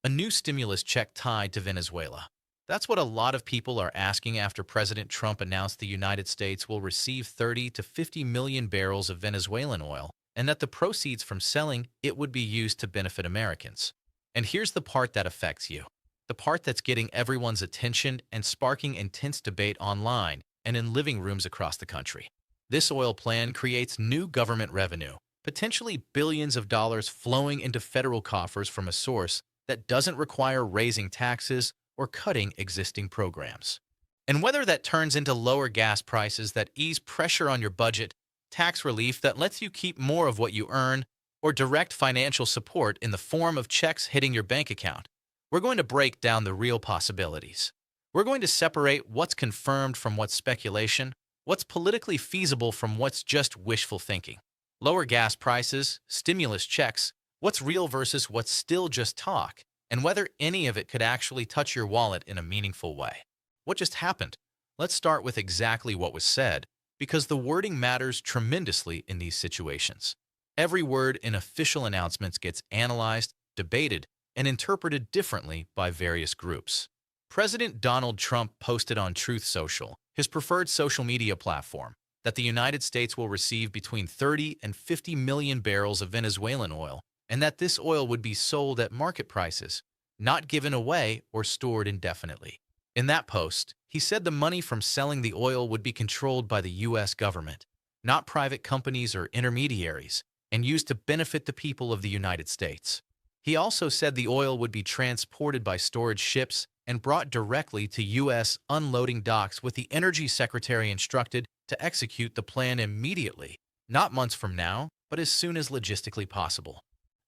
A new stimulus check tied to Venezuela. That's what a lot of people are asking after President Trump announced the United States will receive 30 to 50 million barrels of Venezuelan oil, and that the proceeds from selling it would be used to benefit Americans. And here's the part that affects you. The part that's getting everyone's attention and sparking intense debate online and in living rooms across the country. This oil plan creates new government revenue, potentially billions of dollars flowing into federal coffers from a source that doesn't require raising taxes or cutting existing programs. And whether that turns into lower gas prices that ease pressure on your budget, tax relief that lets you keep more of what you earn, or direct financial support in the form of checks hitting your bank account, we're going to break down the real possibilities. We're going to separate what's confirmed from what's speculation, what's politically feasible from what's just wishful thinking. Lower gas prices, stimulus checks, what's real versus what's still just talk, and whether any of it could actually touch your wallet in a meaningful way. What just happened? Let's start with exactly what was said, because the wording matters tremendously in these situations. Every word in official announcements gets analyzed, debated, and interpreted differently by various groups. President Donald Trump posted on Truth Social, his preferred social media platform, that the United States will receive between 30 and 50 million barrels of Venezuelan oil, and that this oil would be sold at market prices, not given away or stored indefinitely. In that post, he said the money from selling the oil would be controlled by the U.S. government, not private companies or intermediaries, and used to benefit the people of the United States. He also said the oil would be transported by storage ships and brought directly to U.S. unloading docks, with the Energy Secretary instructed to execute the plan immediately, not months from now, but as soon as logistically possible.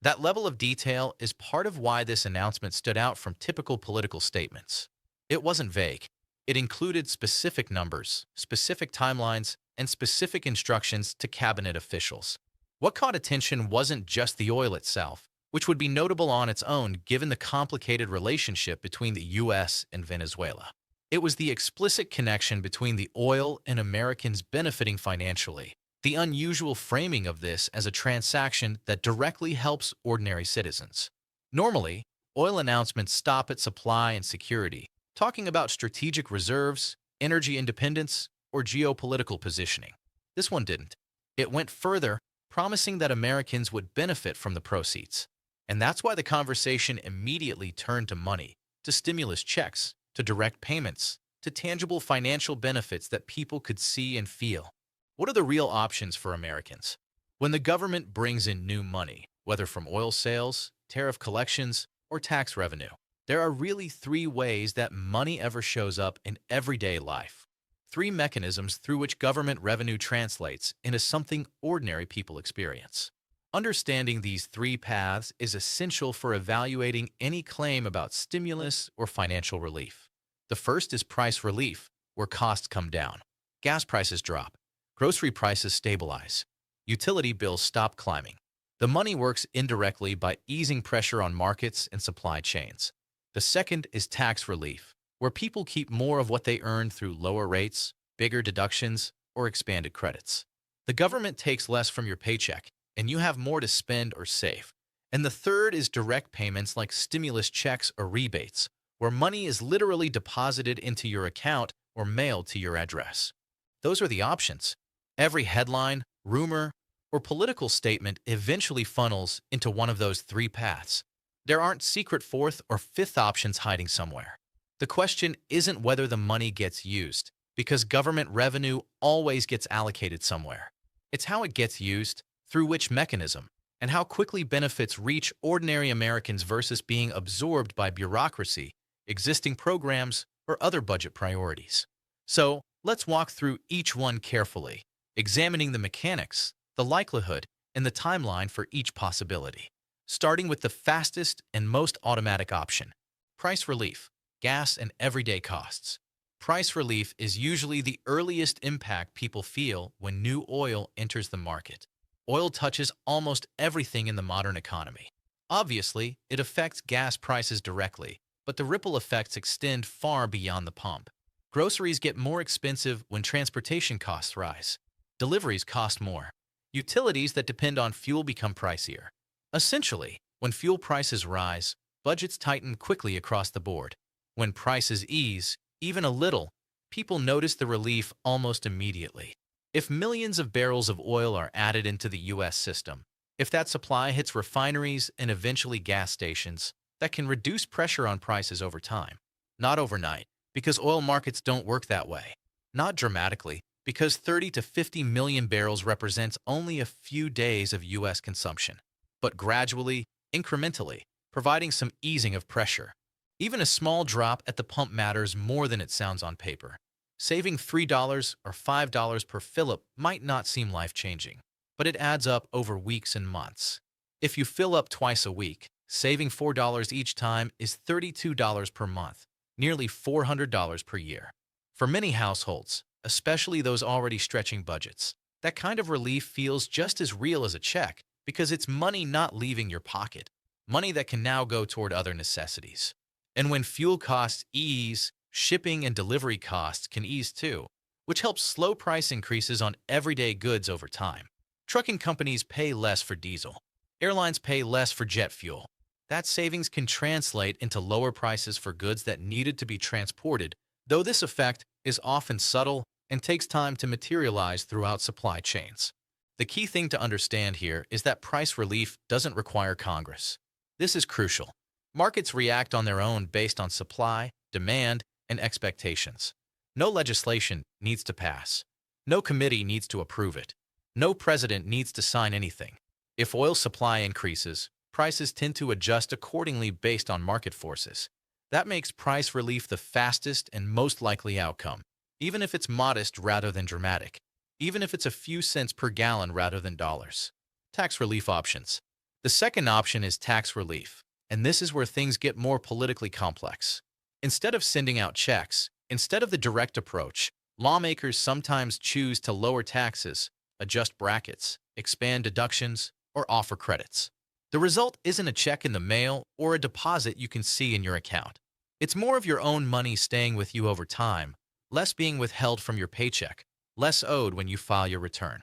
That level of detail is part of why this announcement stood out from typical political statements. It wasn't vague. It included specific numbers, specific timelines, and specific instructions to cabinet officials. What caught attention wasn't just the oil itself, which would be notable on its own given the complicated relationship between the U.S. and Venezuela. It was the explicit connection between the oil and Americans benefiting financially, the unusual framing of this as a transaction that directly helps ordinary citizens. Normally, oil announcements stop at supply and security, talking about strategic reserves, energy independence, or geopolitical positioning. This one didn't. It went further, promising that Americans would benefit from the proceeds. And that's why the conversation immediately turned to money, to stimulus checks, to direct payments, to tangible financial benefits that people could see and feel. What are the real options for Americans? When the government brings in new money, whether from oil sales, tariff collections, or tax revenue, there are really three ways that money ever shows up in everyday life. Three mechanisms through which government revenue translates into something ordinary people experience. Understanding these three paths is essential for evaluating any claim about stimulus or financial relief. The first is price relief, where costs come down. Gas prices drop. Grocery prices stabilize. Utility bills stop climbing. The money works indirectly by easing pressure on markets and supply chains. The second is tax relief, where people keep more of what they earn through lower rates, bigger deductions, or expanded credits. The government takes less from your paycheck, and you have more to spend or save. And the third is direct payments like stimulus checks or rebates, where money is literally deposited into your account or mailed to your address. Those are the options. Every headline, rumor, or political statement eventually funnels into one of those three paths. There aren't secret fourth or fifth options hiding somewhere. The question isn't whether the money gets used, because government revenue always gets allocated somewhere. It's how it gets used, through which mechanism, and how quickly benefits reach ordinary Americans versus being absorbed by bureaucracy, existing programs, or other budget priorities. So, let's walk through each one carefully, examining the mechanics, the likelihood, and the timeline for each possibility. Starting with the fastest and most automatic option, price relief, gas and everyday costs. Price relief is usually the earliest impact people feel when new oil enters the market. Oil touches almost everything in the modern economy. Obviously, it affects gas prices directly, but the ripple effects extend far beyond the pump. Groceries get more expensive when transportation costs rise. Deliveries cost more. Utilities that depend on fuel become pricier. Essentially, when fuel prices rise, budgets tighten quickly across the board. When prices ease, even a little, people notice the relief almost immediately. If millions of barrels of oil are added into the U.S. system, if that supply hits refineries and eventually gas stations, that can reduce pressure on prices over time. Not overnight, because oil markets don't work that way. Not dramatically, because 30 to 50 million barrels represents only a few days of U.S. consumption. But gradually, incrementally, providing some easing of pressure. Even a small drop at the pump matters more than it sounds on paper. Saving $3 or $5 per fill-up might not seem life-changing, but it adds up over weeks and months. If you fill up twice a week, saving $4 each time is $32 per month, nearly $400 per year. For many households, especially those already stretching budgets, that kind of relief feels just as real as a check because it's money not leaving your pocket, money that can now go toward other necessities. And when fuel costs ease, shipping and delivery costs can ease too, which helps slow price increases on everyday goods over time. Trucking companies pay less for diesel. Airlines pay less for jet fuel. That savings can translate into lower prices for goods that needed to be transported, though this effect is often subtle and takes time to materialize throughout supply chains. The key thing to understand here is that price relief doesn't require Congress. This is crucial. Markets react on their own based on supply, demand, and expectations. No legislation needs to pass. No committee needs to approve it. No president needs to sign anything. If oil supply increases, prices tend to adjust accordingly based on market forces. That makes price relief the fastest and most likely outcome, even if it's modest rather than dramatic, even if it's a few cents per gallon rather than dollars. Tax relief options. The second option is tax relief, and this is where things get more politically complex. Instead of sending out checks, instead of the direct approach, lawmakers sometimes choose to lower taxes, adjust brackets, expand deductions, or offer credits. The result isn't a check in the mail or a deposit you can see in your account. It's more of your own money staying with you over time, less being withheld from your paycheck, less owed when you file your return.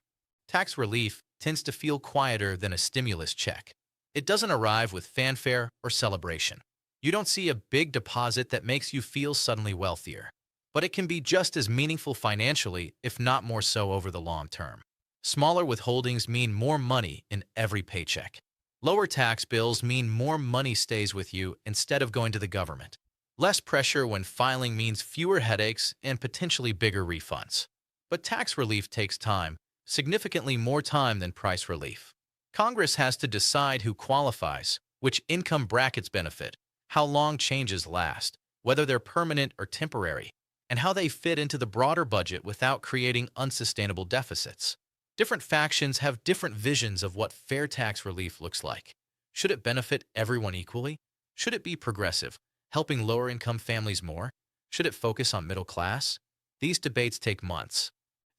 Tax relief tends to feel quieter than a stimulus check. It doesn't arrive with fanfare or celebration. You don't see a big deposit that makes you feel suddenly wealthier. But it can be just as meaningful financially, if not more so over the long term. Smaller withholdings mean more money in every paycheck. Lower tax bills mean more money stays with you instead of going to the government. Less pressure when filing means fewer headaches and potentially bigger refunds. But tax relief takes time, significantly more time than price relief. Congress has to decide who qualifies, which income brackets benefit, how long changes last, whether they're permanent or temporary, and how they fit into the broader budget without creating unsustainable deficits. Different factions have different visions of what fair tax relief looks like. Should it benefit everyone equally? Should it be progressive, helping lower-income families more? Should it focus on middle class? These debates take months.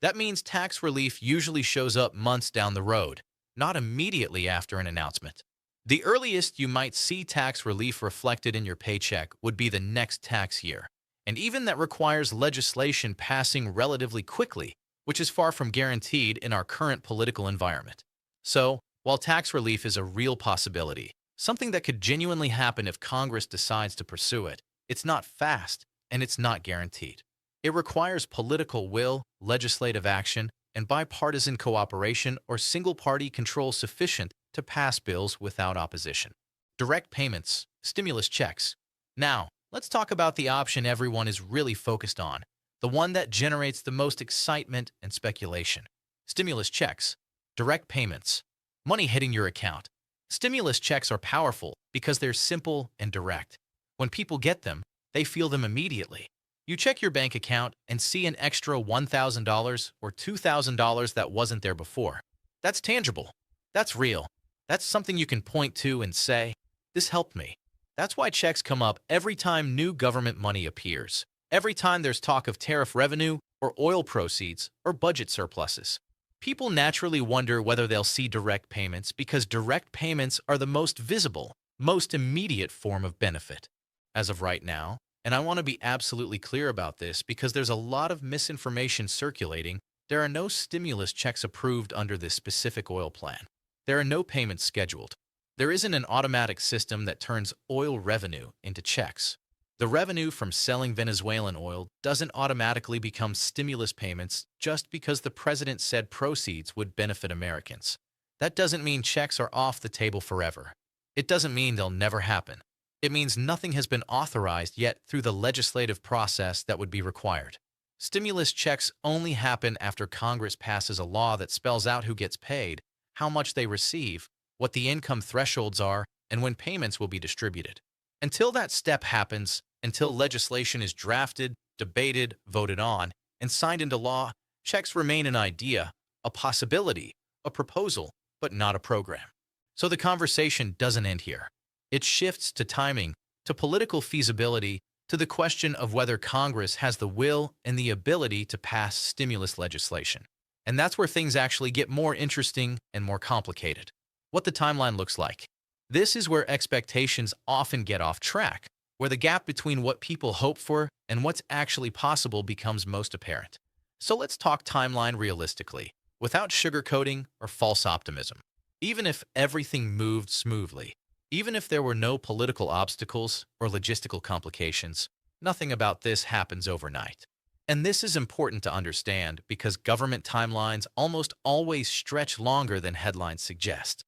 That means tax relief usually shows up months down the road, not immediately after an announcement. The earliest you might see tax relief reflected in your paycheck would be the next tax year, and even that requires legislation passing relatively quickly, which is far from guaranteed in our current political environment. So, while tax relief is a real possibility, something that could genuinely happen if Congress decides to pursue it, it's not fast and it's not guaranteed. It requires political will, legislative action, and bipartisan cooperation or single-party control sufficient to pass bills without opposition. Direct payments, stimulus checks. Now, let's talk about the option everyone is really focused on, the one that generates the most excitement and speculation. Stimulus checks, direct payments, money hitting your account. Stimulus checks are powerful because they're simple and direct. When people get them, they feel them immediately. You check your bank account and see an extra $1,000 or $2,000 that wasn't there before. That's tangible. That's real. That's something you can point to and say, "This helped me." That's why checks come up every time new government money appears, every time there's talk of tariff revenue or oil proceeds or budget surpluses. People naturally wonder whether they'll see direct payments because direct payments are the most visible, most immediate form of benefit. As of right now, and I want to be absolutely clear about this because there's a lot of misinformation circulating, there are no stimulus checks approved under this specific oil plan. There are no payments scheduled. There isn't an automatic system that turns oil revenue into checks. The revenue from selling Venezuelan oil doesn't automatically become stimulus payments just because the president said proceeds would benefit Americans. That doesn't mean checks are off the table forever. It doesn't mean they'll never happen. It means nothing has been authorized yet through the legislative process that would be required. Stimulus checks only happen after Congress passes a law that spells out who gets paid, how much they receive, what the income thresholds are, and when payments will be distributed. Until that step happens, until legislation is drafted, debated, voted on, and signed into law, checks remain an idea, a possibility, a proposal, but not a program. So the conversation doesn't end here. It shifts to timing, to political feasibility, to the question of whether Congress has the will and the ability to pass stimulus legislation. And that's where things actually get more interesting and more complicated. What the timeline looks like. This is where expectations often get off track, where the gap between what people hope for and what's actually possible becomes most apparent. So let's talk timeline realistically, without sugarcoating or false optimism. Even if everything moved smoothly, even if there were no political obstacles or logistical complications, nothing about this happens overnight. And this is important to understand because government timelines almost always stretch longer than headlines suggest.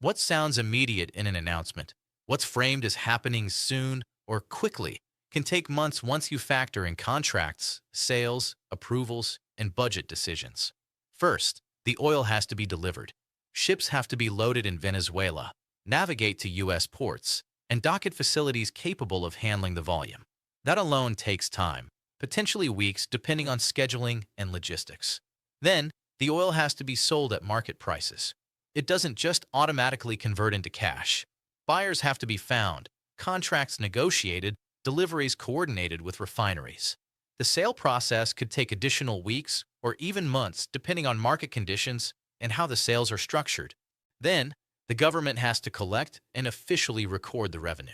What sounds immediate in an announcement, what's framed as happening soon or quickly, can take months once you factor in contracts, sales, approvals, and budget decisions. First, the oil has to be delivered. Ships have to be loaded in Venezuela, navigate to U.S. ports, and dock at facilities capable of handling the volume. That alone takes time, potentially weeks depending on scheduling and logistics. Then, the oil has to be sold at market prices. It doesn't just automatically convert into cash. Buyers have to be found, contracts negotiated, deliveries coordinated with refineries. The sale process could take additional weeks or even months depending on market conditions and how the sales are structured. Then, the government has to collect and officially record the revenue.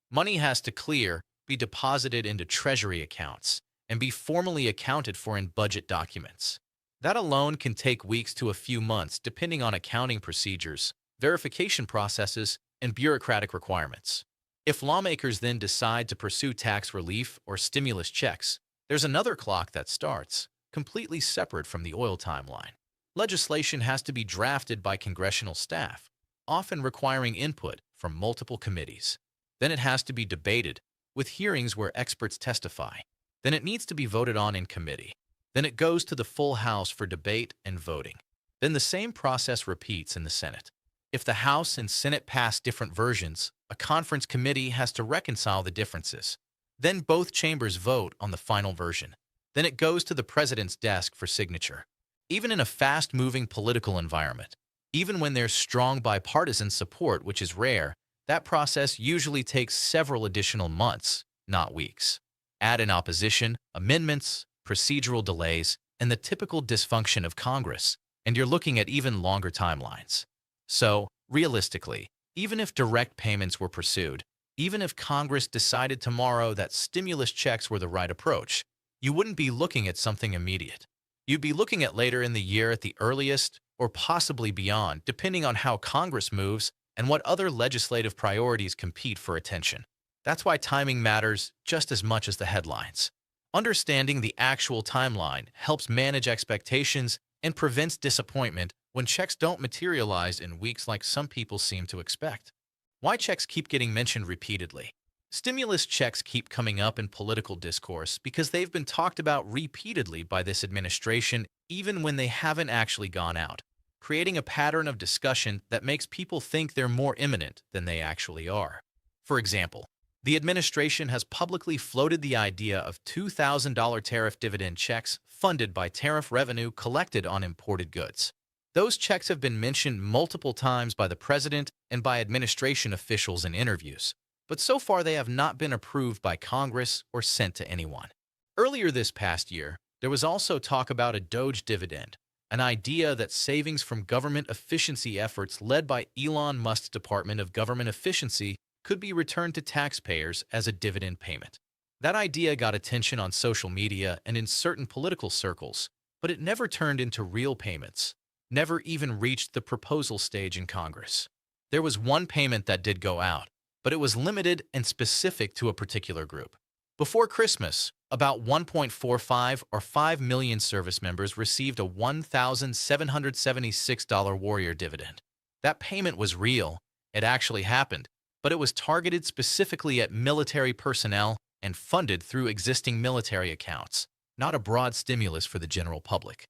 Money has to clear, be deposited into treasury accounts, and be formally accounted for in budget documents. That alone can take weeks to a few months depending on accounting procedures, verification processes, and bureaucratic requirements. If lawmakers then decide to pursue tax relief or stimulus checks, there's another clock that starts, completely separate from the oil timeline. Legislation has to be drafted by congressional staff, often requiring input from multiple committees. Then it has to be debated, with hearings where experts testify. Then it needs to be voted on in committee. Then it goes to the full House for debate and voting. Then the same process repeats in the Senate. If the House and Senate pass different versions, a conference committee has to reconcile the differences. Then both chambers vote on the final version. Then it goes to the president's desk for signature. Even in a fast-moving political environment, even when there's strong bipartisan support, which is rare, that process usually takes several additional months, not weeks. Add in opposition, amendments, procedural delays, and the typical dysfunction of Congress, and you're looking at even longer timelines. So, realistically, even if direct payments were pursued, even if Congress decided tomorrow that stimulus checks were the right approach, you wouldn't be looking at something immediate. You'd be looking at later in the year at the earliest, or possibly beyond, depending on how Congress moves and what other legislative priorities compete for attention. That's why timing matters just as much as the headlines. Understanding the actual timeline helps manage expectations and prevents disappointment when checks don't materialize in weeks like some people seem to expect. Why checks keep getting mentioned repeatedly? Stimulus checks keep coming up in political discourse because they've been talked about repeatedly by this administration even when they haven't actually gone out, creating a pattern of discussion that makes people think they're more imminent than they actually are. For example, the administration has publicly floated the idea of $2,000 tariff dividend checks funded by tariff revenue collected on imported goods. Those checks have been mentioned multiple times by the president and by administration officials in interviews, but so far they have not been approved by Congress or sent to anyone. Earlier this past year, there was also talk about a Doge dividend, an idea that savings from government efficiency efforts led by Elon Musk's Department of Government Efficiency could be returned to taxpayers as a dividend payment. That idea got attention on social media and in certain political circles, but it never turned into real payments, never even reached the proposal stage in Congress. There was one payment that did go out, but it was limited and specific to a particular group. Before Christmas, about 1.45 or 5 million service members received a $1,776 Warrior dividend. That payment was real, it actually happened, but it was targeted specifically at military personnel and funded through existing military accounts, not a broad stimulus for the general public.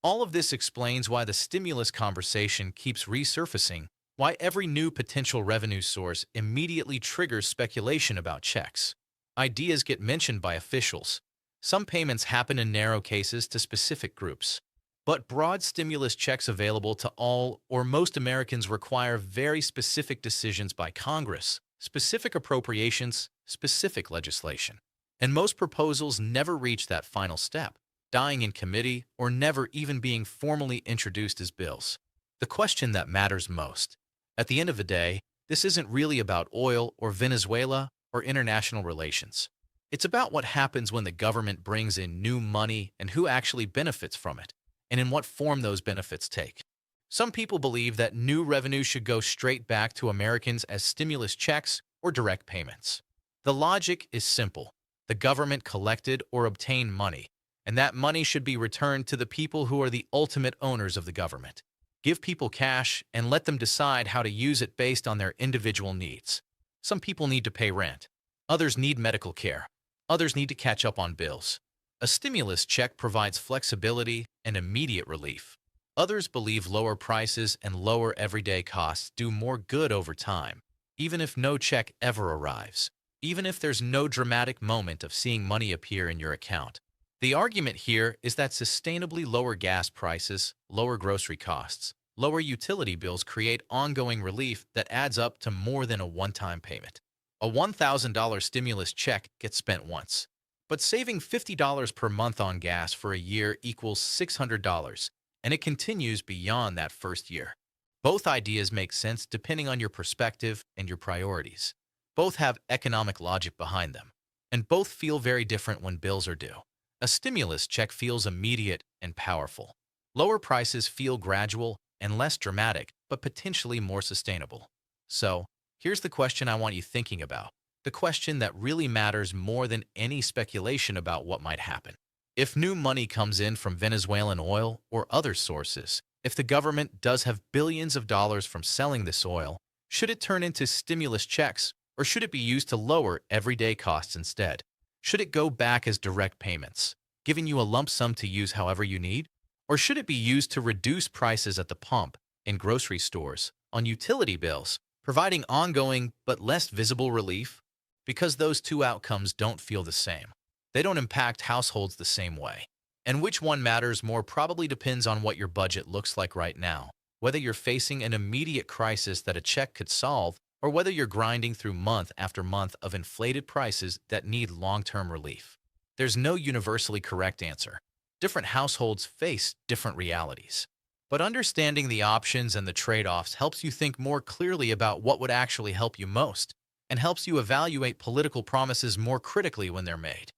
All of this explains why the stimulus conversation keeps resurfacing, why every new potential revenue source immediately triggers speculation about checks. Ideas get mentioned by officials. Some payments happen in narrow cases to specific groups. But broad stimulus checks available to all or most Americans require very specific decisions by Congress, specific appropriations, specific legislation. And most proposals never reach that final step, dying in committee or never even being formally introduced as bills. The question that matters most. At the end of the day, this isn't really about oil or Venezuela or international relations. It's about what happens when the government brings in new money and who actually benefits from it, and in what form those benefits take. Some people believe that new revenue should go straight back to Americans as stimulus checks or direct payments. The logic is simple. The government collected or obtained money, and that money should be returned to the people who are the ultimate owners of the government. Give people cash and let them decide how to use it based on their individual needs. Some people need to pay rent. Others need medical care. Others need to catch up on bills. A stimulus check provides flexibility and immediate relief. Others believe lower prices and lower everyday costs do more good over time, even if no check ever arrives, even if there's no dramatic moment of seeing money appear in your account. The argument here is that sustainably lower gas prices, lower grocery costs, lower utility bills create ongoing relief that adds up to more than a one-time payment. A $1,000 stimulus check gets spent once, but saving $50 per month on gas for a year equals $600, and it continues beyond that first year. Both ideas make sense depending on your perspective and your priorities. Both have economic logic behind them, and both feel very different when bills are due. A stimulus check feels immediate and powerful. Lower prices feel gradual and less dramatic, but potentially more sustainable. So, here's the question I want you thinking about, the question that really matters more than any speculation about what might happen. If new money comes in from Venezuelan oil or other sources, if the government does have billions of dollars from selling this oil, should it turn into stimulus checks, or should it be used to lower everyday costs instead? Should it go back as direct payments, giving you a lump sum to use however you need? Or should it be used to reduce prices at the pump, in grocery stores, on utility bills, providing ongoing but less visible relief? Because those two outcomes don't feel the same. They don't impact households the same way. And which one matters more probably depends on what your budget looks like right now, whether you're facing an immediate crisis that a check could solve, or whether you're grinding through month after month of inflated prices that need long-term relief. There's no universally correct answer. Different households face different realities. But understanding the options and the trade-offs helps you think more clearly about what would actually help you most, and helps you evaluate political promises more critically when they're made.